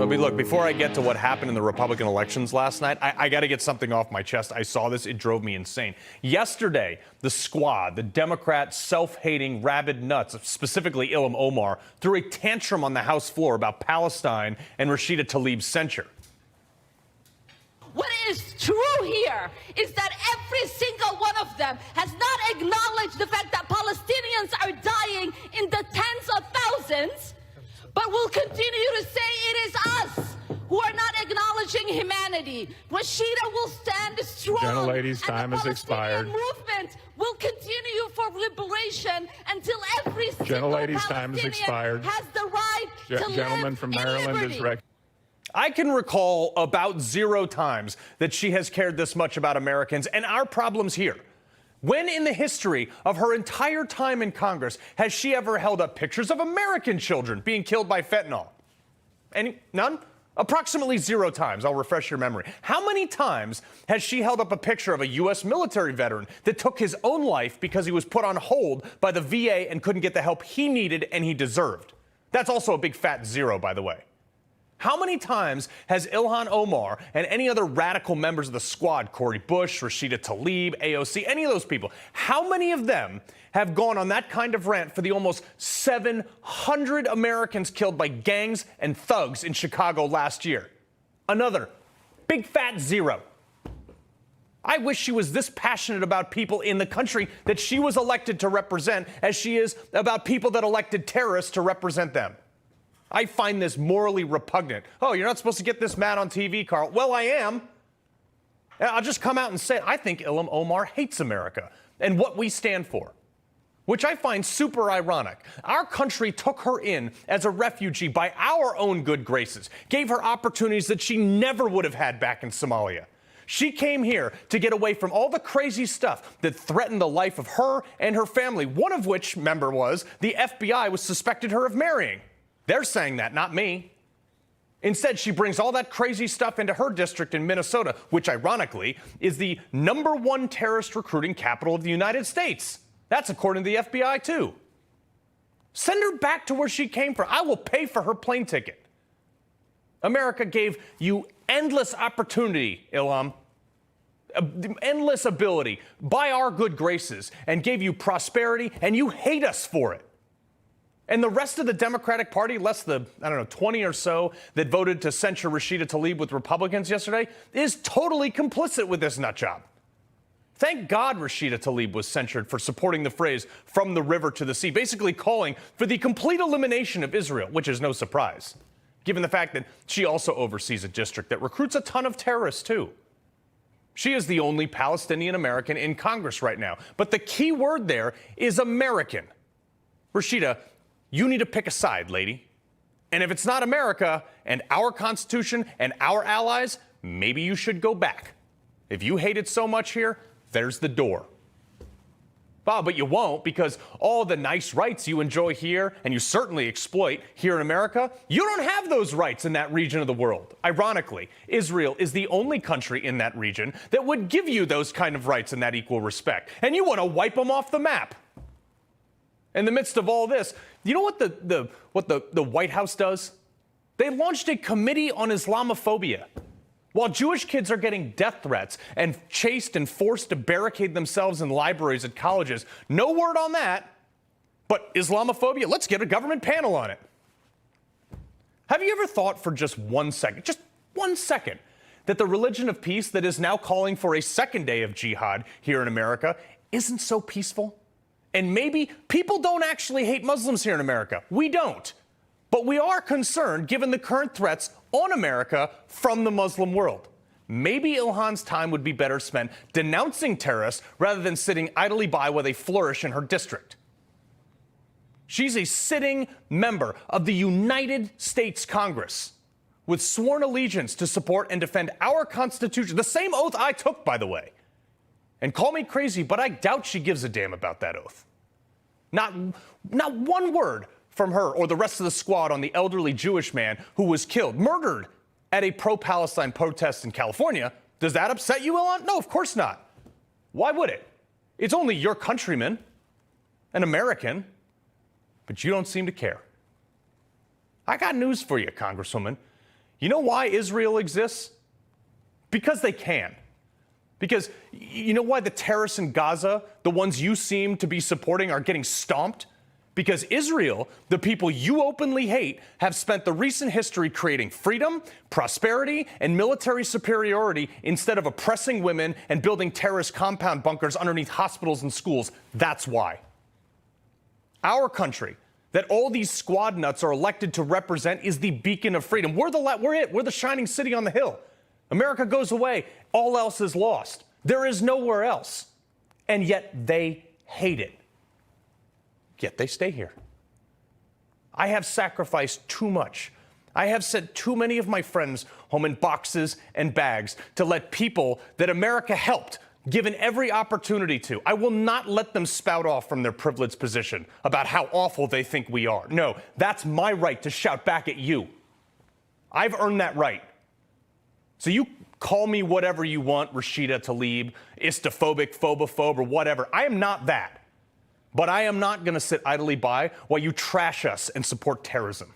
Look, before I get to what happened in the Republican elections last night, I got to get something off my chest. I saw this. It drove me insane. Yesterday, the Squad, the Democrat self-hating rabid nuts, specifically Ilhan Omar, threw a tantrum on the House floor about Palestine and Rashida Tlaib's censure. What is true here is that every single one of them has not acknowledged the fact that Palestinians are dying in the tens of thousands, but will continue to say it is us who are not acknowledging humanity. Rashida will stand strong. Gentlelady's time has expired. The movement will continue for liberation until every single Palestinian has the right to Gentleman live from in Maryland liberty. is recognized. I can recall about 0 times that she has cared this much about Americans and our problems here. When in the history of her entire time in Congress has she ever held up pictures of American children being killed by fentanyl? None? Approximately 0 times. I'll refresh your memory. How many times has she held up a picture of a U.S. military veteran that took his own life because he was put on hold by the VA and couldn't get the help he needed and he deserved? That's also a big fat 0, by the way. How many times has Ilhan Omar and any other radical members of the Squad, Cori Bush, Rashida Tlaib, AOC, any of those people, how many of them have gone on that kind of rant for the almost 700 Americans killed by gangs and thugs in Chicago last year? Another big fat 0. I wish she was this passionate about people in the country that she was elected to represent as she is about people that elected terrorists to represent them. I find this morally repugnant. Oh, you're not supposed to get this mad on TV, Carl. Well, I am. I'll just come out and say it. I think Ilhan Omar hates America and what we stand for, which I find super ironic. Our country took her in as a refugee by our own good graces, gave her opportunities that she never would have had back in Somalia. She came here to get away from all the crazy stuff that threatened the life of her and her family, one of which, member, was the FBI was suspected her of marrying. They're saying that, not me. Instead, she brings all that crazy stuff into her district in Minnesota, which ironically is the #1 terrorist recruiting capital of the United States. That's according to the FBI, too. Send her back to where she came from. I will pay for her plane ticket. America gave you endless opportunity, Ilham, endless ability by our good graces, and gave you prosperity, and you hate us for it. And the rest of the Democratic Party, less the, 20 or so that voted to censure Rashida Tlaib with Republicans yesterday, is totally complicit with this nut job. Thank God Rashida Tlaib was censured for supporting the phrase, from the river to the sea, basically calling for the complete elimination of Israel, which is no surprise, given the fact that she also oversees a district that recruits a ton of terrorists, too. She is the only Palestinian American in Congress right now. But the key word there is American. Rashida, you need to pick a side, lady. And if it's not America and our Constitution and our allies, maybe you should go back. If you hate it so much here, there's the door. Well, but you won't, because all the nice rights you enjoy here and you certainly exploit here in America, you don't have those rights in that region of the world. Ironically, Israel is the only country in that region that would give you those kind of rights and that equal respect. And you want to wipe them off the map. In the midst of all this, you know what the White House does? They launched a committee on Islamophobia. While Jewish kids are getting death threats and chased and forced to barricade themselves in libraries at colleges, no word on that. But Islamophobia, let's get a government panel on it. Have you ever thought for just 1 second, just 1 second, that the religion of peace that is now calling for a second day of jihad here in America isn't so peaceful? And maybe people don't actually hate Muslims here in America. We don't. But we are concerned given the current threats on America from the Muslim world. Maybe Ilhan's time would be better spent denouncing terrorists rather than sitting idly by while they flourish in her district. She's a sitting member of the United States Congress with sworn allegiance to support and defend our Constitution, the same oath I took, by the way. And call me crazy, but I doubt she gives a damn about that oath. Not one word from her or the rest of the Squad on the elderly Jewish man who was killed, murdered at a pro-Palestine protest in California. Does that upset you, Ilhan? No, of course not. Why would it? It's only your countryman, an American, but you don't seem to care. I got news for you, Congresswoman. You know why Israel exists? Because they can. Because you know why the terrorists in Gaza, the ones you seem to be supporting, are getting stomped? Because Israel, the people you openly hate, have spent the recent history creating freedom, prosperity, and military superiority instead of oppressing women and building terrorist compound bunkers underneath hospitals and schools. That's why. Our country, that all these squad nuts are elected to represent, is the beacon of freedom. We're the shining city on the hill. America goes away. All else is lost. There is nowhere else. And yet they hate it. Yet they stay here. I have sacrificed too much. I have sent too many of my friends home in boxes and bags to let people that America helped, given every opportunity to. I will not let them spout off from their privileged position about how awful they think we are. No, that's my right to shout back at you. I've earned that right. So you call me whatever you want, Rashida Tlaib, Istophobic, phobophobe, or whatever. I am not that. But I am not going to sit idly by while you trash us and support terrorism.